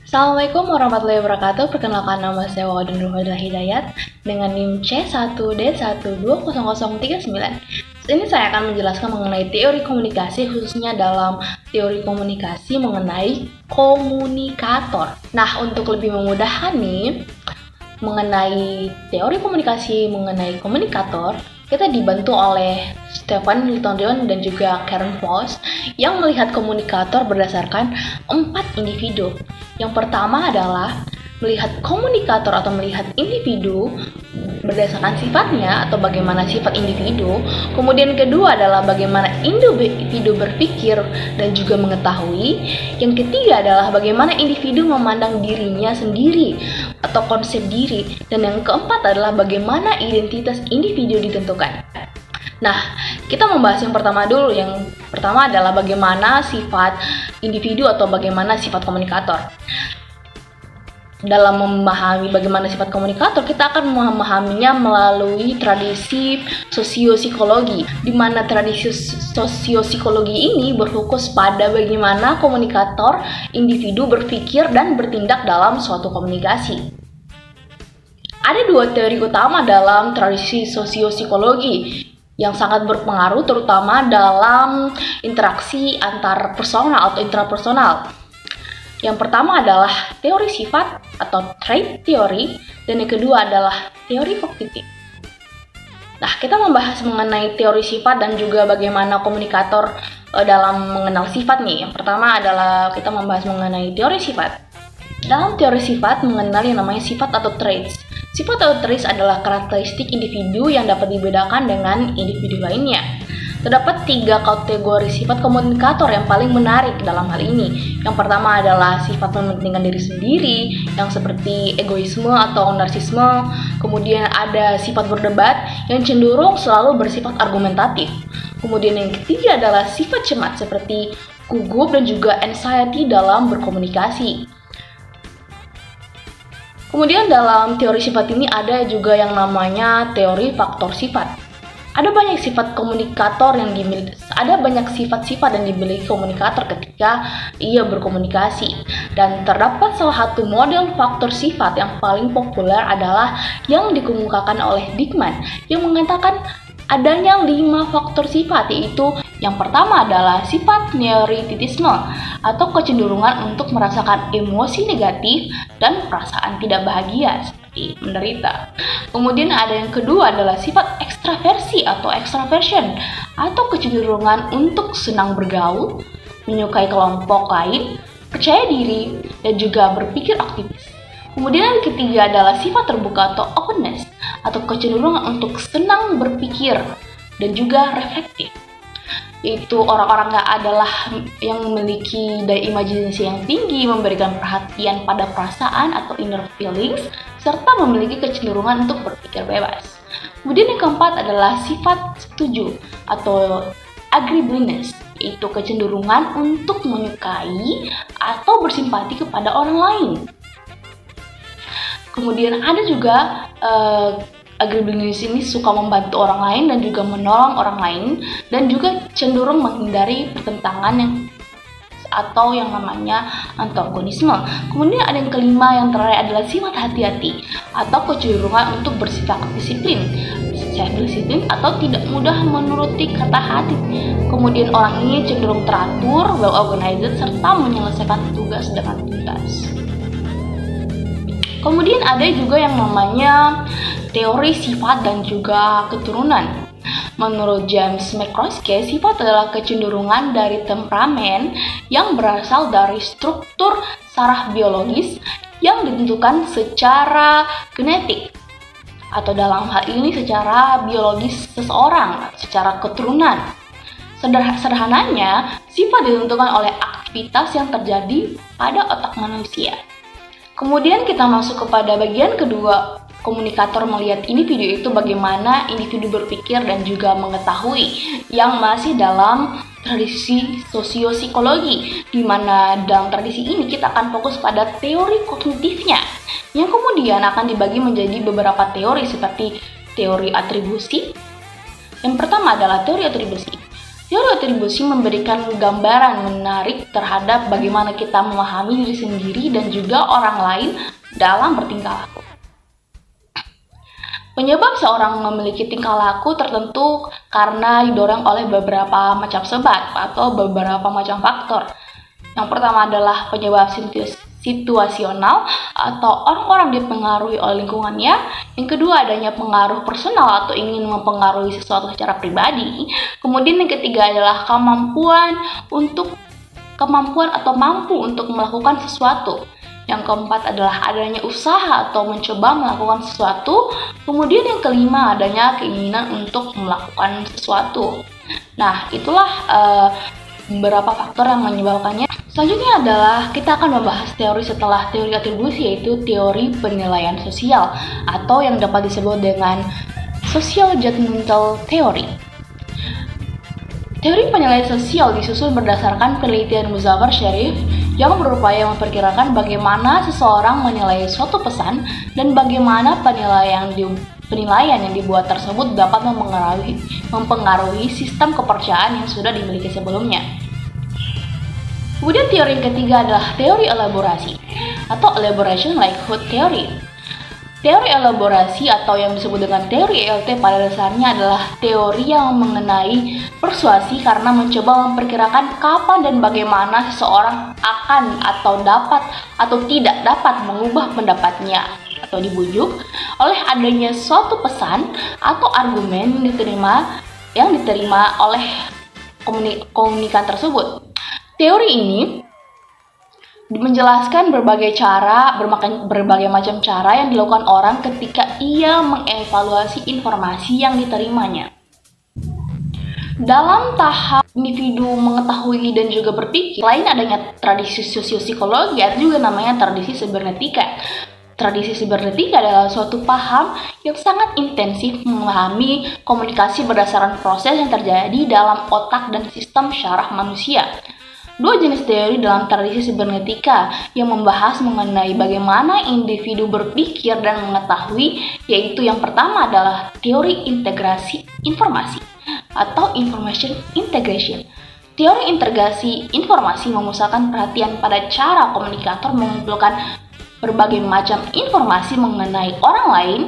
Assalamualaikum warahmatullahi wabarakatuh. Perkenalkan, nama saya Wawadun Ruhaidah Hidayat dengan NIM C1D1200039. Ini saya akan menjelaskan mengenai teori komunikasi, khususnya dalam teori komunikasi mengenai komunikator. Nah, untuk lebih memudahkan nih mengenai teori komunikasi mengenai komunikator, kita dibantu oleh Stephen Hilton John dan juga Karen Foss yang melihat komunikator berdasarkan 4 individu. Yang pertama adalah melihat komunikator atau melihat individu berdasarkan sifatnya atau bagaimana sifat individu. Kemudian kedua adalah bagaimana individu berpikir dan juga mengetahui. Yang ketiga adalah bagaimana individu memandang dirinya sendiri atau konsep diri. Dan yang keempat adalah bagaimana identitas individu ditentukan. Nah, kita membahas yang pertama dulu. Yang pertama adalah bagaimana sifat individu atau bagaimana sifat komunikator. Dalam memahami bagaimana sifat komunikator, kita akan memahaminya melalui tradisi sosiopsikologi, di mana tradisi sosiopsikologi ini berfokus pada bagaimana komunikator individu berpikir dan bertindak dalam suatu komunikasi. Ada 2 teori utama dalam tradisi sosiopsikologi yang sangat berpengaruh terutama dalam interaksi antar personal atau intrapersonal. Yang pertama adalah teori sifat atau trait theory, dan yang kedua adalah teori kognitif. Nah, kita membahas mengenai teori sifat dan juga bagaimana komunikator dalam mengenal sifat nih. Yang pertama adalah kita membahas mengenai teori sifat. Dalam teori sifat mengenal yang namanya sifat atau traits. Sifat atau traits adalah karakteristik individu yang dapat dibedakan dengan individu lainnya. Terdapat 3 kategori sifat komunikator yang paling menarik dalam hal ini. Yang pertama adalah sifat mementingkan diri sendiri, yang seperti egoisme atau narsisme. Kemudian ada sifat berdebat, yang cenderung selalu bersifat argumentatif. Kemudian yang ketiga adalah sifat cemas, seperti gugup dan juga anxiety dalam berkomunikasi. Kemudian dalam teori sifat ini ada juga yang namanya teori faktor sifat. Ada banyak sifat komunikator yang dimiliki, ada banyak sifat-sifat yang dimiliki komunikator ketika ia berkomunikasi. Dan terdapat salah satu model faktor sifat yang paling populer adalah yang dikemukakan oleh Dickman, yang mengatakan adanya 5 faktor sifat, yaitu yang pertama adalah sifat neuritisme atau kecenderungan untuk merasakan emosi negatif dan perasaan tidak bahagia seperti menderita. Kemudian ada yang kedua adalah sifat ekstraversi atau extraversion atau kecenderungan untuk senang bergaul, menyukai kelompok lain, percaya diri, dan juga berpikir aktivis. Kemudian yang ketiga adalah sifat terbuka atau openness atau kecenderungan untuk senang berpikir dan juga reflektif. Yaitu orang-orang adalah yang memiliki daya imajinasi yang tinggi, memberikan perhatian pada perasaan atau inner feelings, serta memiliki kecenderungan untuk berpikir bebas. Kemudian yang keempat adalah sifat setuju atau agreeableness, yaitu kecenderungan untuk menyukai atau bersimpati kepada orang lain. Kemudian ada juga agreeableness ini suka membantu orang lain dan juga menolong orang lain, dan juga cenderung menghindari pertentangan atau yang namanya antagonisme. Kemudian ada yang kelima, yang terakhir adalah sifat hati-hati atau kecenderungan untuk bersifat disiplin atau tidak mudah menuruti kata hati. Kemudian orang ini cenderung teratur, well organized, serta menyelesaikan tugas dengan tuntas. Kemudian ada juga yang namanya teori sifat dan juga keturunan. Menurut James McCloskey, sifat adalah kecenderungan dari temperamen yang berasal dari struktur saraf biologis yang ditentukan secara genetik, atau dalam hal ini secara biologis seseorang, secara keturunan. Sederhananya, sifat ditentukan oleh aktivitas yang terjadi pada otak manusia. Kemudian kita masuk kepada bagian kedua. Komunikator melihat individu itu bagaimana individu berpikir dan juga mengetahui, yang masih dalam tradisi sosiopsikologi, di mana dalam tradisi ini kita akan fokus pada teori kognitifnya, yang kemudian akan dibagi menjadi beberapa teori seperti teori atribusi. Yang pertama adalah teori atribusi. Teori atribusi memberikan gambaran menarik terhadap bagaimana kita memahami diri sendiri dan juga orang lain dalam bertingkah laku. Penyebab seorang memiliki tingkah laku tertentu karena didorong oleh beberapa macam sebab atau beberapa macam faktor. Yang pertama adalah penyebab situasional atau orang-orang dipengaruhi oleh lingkungannya. Yang kedua adanya pengaruh personal atau ingin mempengaruhi sesuatu secara pribadi. Kemudian yang ketiga adalah kemampuan atau mampu untuk melakukan sesuatu. Yang keempat adalah adanya usaha atau mencoba melakukan sesuatu. Kemudian yang kelima adanya keinginan untuk melakukan sesuatu. Nah, itulah beberapa faktor yang menyebabkannya. Selanjutnya adalah kita akan membahas teori setelah teori atribusi, yaitu teori penilaian sosial atau yang dapat disebut dengan social judgmental theory. Teori penilaian sosial disusun berdasarkan penelitian Muzaffar Sharif yang berupaya memperkirakan bagaimana seseorang menilai suatu pesan dan bagaimana penilaian yang dibuat tersebut dapat mempengaruhi sistem kepercayaan yang sudah dimiliki sebelumnya. Kemudian teori yang ketiga adalah teori elaborasi atau elaboration likelihood theory. Teori elaborasi atau yang disebut dengan teori ELT pada dasarnya adalah teori yang mengenai persuasi karena mencoba memperkirakan kapan dan bagaimana seseorang akan atau dapat atau tidak dapat mengubah pendapatnya atau dibujuk oleh adanya suatu pesan atau argumen yang diterima oleh komunikan tersebut. Teori ini menjelaskan berbagai macam cara yang dilakukan orang ketika ia mengevaluasi informasi yang diterimanya. Dalam tahap individu mengetahui dan juga berpikir, selain adanya tradisi sosiopsikologi, ada juga namanya tradisi sibernetika. Tradisi sibernetika adalah suatu paham yang sangat intensif memahami komunikasi berdasarkan proses yang terjadi dalam otak dan sistem syaraf manusia. Dua jenis teori dalam tradisi sibernetika yang membahas mengenai bagaimana individu berpikir dan mengetahui, yaitu yang pertama adalah teori integrasi informasi atau information integration. Teori integrasi informasi memusatkan perhatian pada cara komunikator mengumpulkan berbagai macam informasi mengenai orang lain,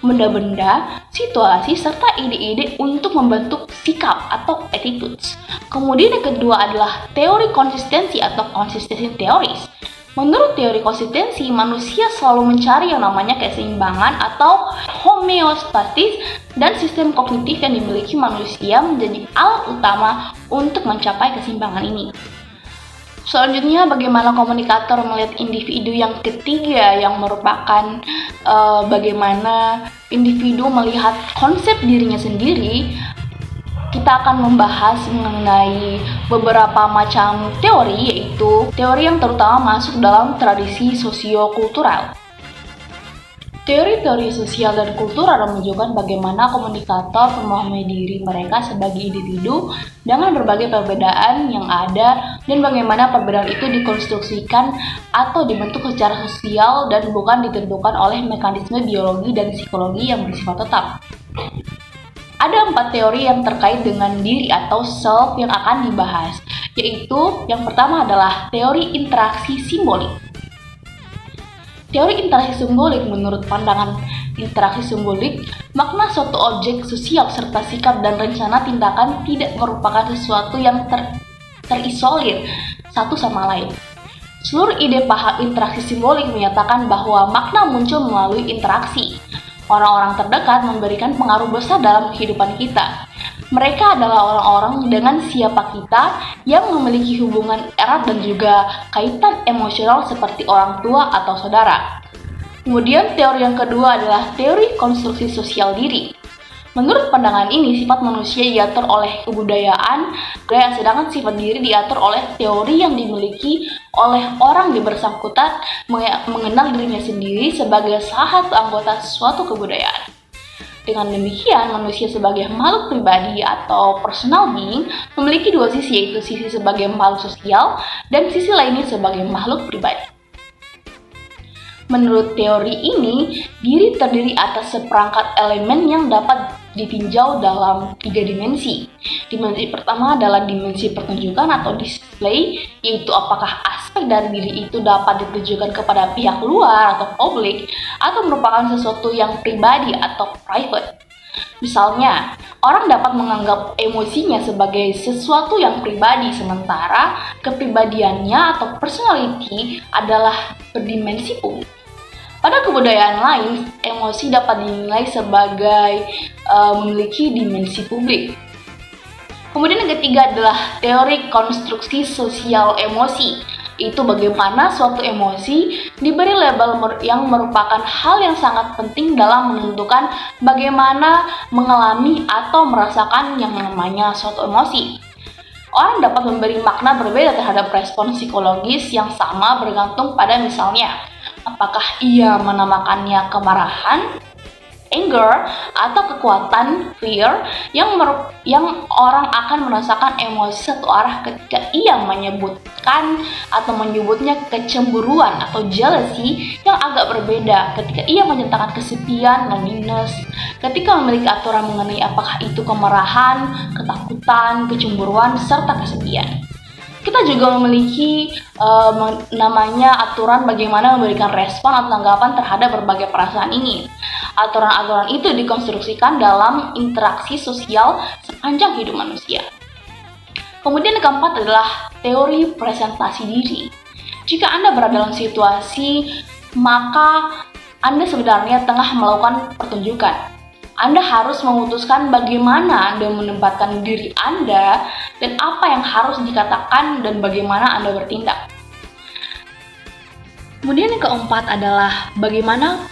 benda-benda, situasi, serta ide-ide untuk membentuk sikap atau attitudes. Kemudian yang kedua adalah teori konsistensi atau consistency theories. Menurut teori konsistensi, manusia selalu mencari yang namanya keseimbangan atau homeostasis, dan sistem kognitif yang dimiliki manusia menjadi alat utama untuk mencapai keseimbangan ini. Selanjutnya, bagaimana komunikator melihat individu yang ketiga yang merupakan bagaimana individu melihat konsep dirinya sendiri. Kita akan membahas mengenai beberapa macam teori, yaitu teori yang terutama masuk dalam tradisi sosiokultural. Teori-teori sosial dan kultural menunjukkan bagaimana komunikator memahami diri mereka sebagai individu dengan berbagai perbedaan yang ada dan bagaimana perbedaan itu dikonstruksikan atau dibentuk secara sosial dan bukan ditentukan oleh mekanisme biologi dan psikologi yang bersifat tetap. Ada 4 teori yang terkait dengan diri atau self yang akan dibahas, yaitu yang pertama adalah teori interaksi simbolik. Teori interaksi simbolik, menurut pandangan interaksi simbolik, makna suatu objek sosial serta sikap dan rencana tindakan tidak merupakan sesuatu yang terisolir satu sama lain. Seluruh ide paham interaksi simbolik menyatakan bahwa makna muncul melalui interaksi. Orang-orang terdekat memberikan pengaruh besar dalam kehidupan kita. Mereka adalah orang-orang dengan siapa kita yang memiliki hubungan erat dan juga kaitan emosional seperti orang tua atau saudara. Kemudian teori yang kedua adalah teori konstruksi sosial diri. Menurut pandangan ini, sifat manusia diatur oleh kebudayaan, sedangkan sifat diri diatur oleh teori yang dimiliki oleh orang yang bersangkutan mengenal dirinya sendiri sebagai salah satu anggota suatu kebudayaan. Dengan demikian, manusia sebagai makhluk pribadi atau personal being memiliki dua sisi, yaitu sisi sebagai makhluk sosial dan sisi lainnya sebagai makhluk pribadi. Menurut teori ini, diri terdiri atas seperangkat elemen yang dapat ditinjau dalam 3 dimensi. Dimensi pertama adalah dimensi pertunjukan atau display, yaitu apakah aspek dari diri itu dapat ditujukan kepada pihak luar atau publik, atau merupakan sesuatu yang pribadi atau private. Misalnya, orang dapat menganggap emosinya sebagai sesuatu yang pribadi, sementara kepribadiannya atau personality adalah berdimensi publik. Pada kebudayaan lain, emosi dapat dinilai sebagai memiliki dimensi publik. Kemudian yang ketiga adalah teori konstruksi sosial emosi. Itu bagaimana suatu emosi diberi label yang merupakan hal yang sangat penting dalam menentukan bagaimana mengalami atau merasakan yang namanya suatu emosi. Orang dapat memberi makna berbeda terhadap respon psikologis yang sama bergantung pada misalnya, apakah ia menamakannya kemarahan, anger, atau kekuatan, fear, yang orang akan merasakan emosi satu arah ketika ia menyebutnya kecemburuan atau jealousy yang agak berbeda ketika ia menyatakan kesepian, loneliness, ketika memiliki aturan mengenai apakah itu kemarahan, ketakutan, kecemburuan, serta kesepian. Kita juga memiliki namanya aturan bagaimana memberikan respon atau tanggapan terhadap berbagai perasaan ini. Aturan-aturan itu dikonstruksikan dalam interaksi sosial sepanjang hidup manusia. Kemudian yang keempat adalah teori presentasi diri. Jika Anda berada dalam situasi, maka Anda sebenarnya tengah melakukan pertunjukan. Anda harus memutuskan bagaimana Anda menempatkan diri Anda dan apa yang harus dikatakan dan bagaimana Anda bertindak. Kemudian yang keempat adalah bagaimana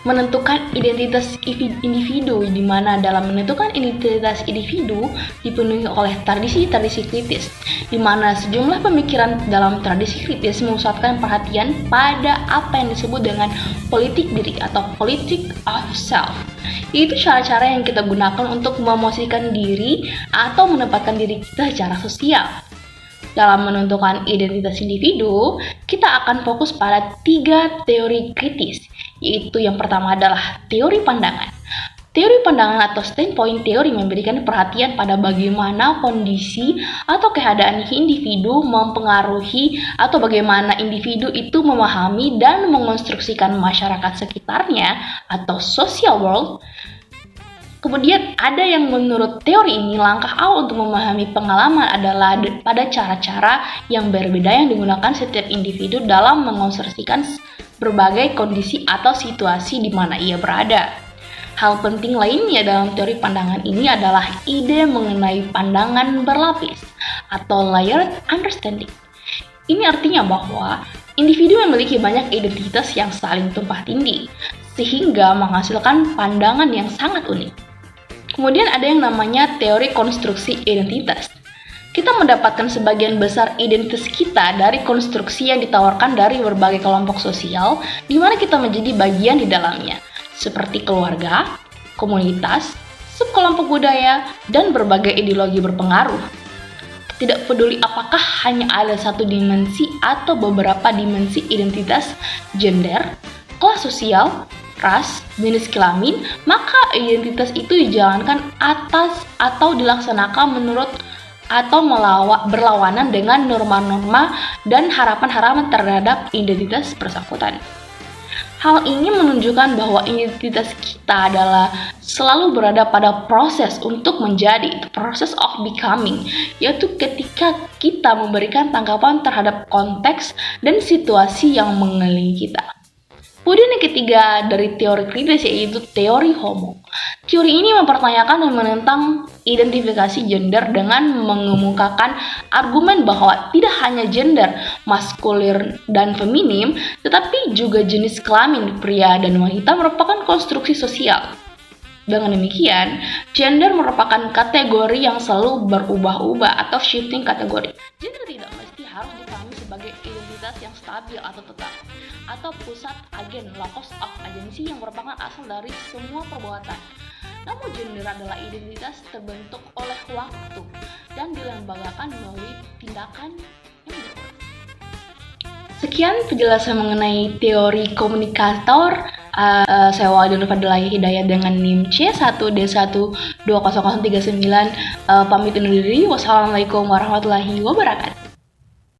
menentukan identitas individu, di mana dalam menentukan identitas individu dipenuhi oleh tradisi-tradisi kritis, di mana sejumlah pemikiran dalam tradisi kritis memusatkan perhatian pada apa yang disebut dengan politik diri atau politik of self. Itu cara-cara yang kita gunakan untuk memosisikan diri atau menempatkan diri kita secara sosial. Dalam menentukan identitas individu, kita akan fokus pada 3 teori kritis, yaitu yang pertama adalah teori pandangan. Teori pandangan atau standpoint teori memberikan perhatian pada bagaimana kondisi atau keadaan individu mempengaruhi atau bagaimana individu itu memahami dan mengonstruksikan masyarakat sekitarnya atau social world. Kemudian ada yang menurut teori ini langkah awal untuk memahami pengalaman adalah pada cara-cara yang berbeda yang digunakan setiap individu dalam mengonstruksikan berbagai kondisi atau situasi di mana ia berada. Hal penting lainnya dalam teori pandangan ini adalah ide mengenai pandangan berlapis atau layered understanding. Ini artinya bahwa individu memiliki banyak identitas yang saling tumpah tindih, sehingga menghasilkan pandangan yang sangat unik. Kemudian ada yang namanya teori konstruksi identitas. Kita mendapatkan sebagian besar identitas kita dari konstruksi yang ditawarkan dari berbagai kelompok sosial, di mana kita menjadi bagian di dalamnya, seperti keluarga, komunitas, subkelompok budaya, dan berbagai ideologi berpengaruh. Tidak peduli apakah hanya ada satu dimensi atau beberapa dimensi identitas, gender, kelas sosial, ras, jenis kelamin, maka identitas itu dijalankan atas atau dilaksanakan menurut atau berlawanan dengan norma-norma dan harapan-harapan terhadap identitas bersangkutan. Hal ini menunjukkan bahwa identitas kita adalah selalu berada pada proses untuk menjadi, proses of becoming, yaitu ketika kita memberikan tanggapan terhadap konteks dan situasi yang mengelilingi kita. Kemudian yang ketiga dari teori kritis yaitu teori homo. Teori ini mempertanyakan dan menentang identifikasi gender dengan mengemukakan argumen bahwa tidak hanya gender maskulin dan feminim, tetapi juga jenis kelamin pria dan wanita merupakan konstruksi sosial. Dengan demikian, gender merupakan kategori yang selalu berubah-ubah atau shifting kategori. Gender tidak mesti harus dipahami sebagai identitas yang stabil atau tetap. atau pusat agen, locus of agency, yang merupakan asal dari semua perbuatan. Namun gender adalah identitas terbentuk oleh waktu dan dilembagakan melalui tindakan yang berulang. Sekian penjelasan mengenai teori komunikator. Saya Walidun Fadlahi Hidayat dengan NIM C1D1200039 pamit undur diri. Wassalamualaikum warahmatullahi wabarakatuh.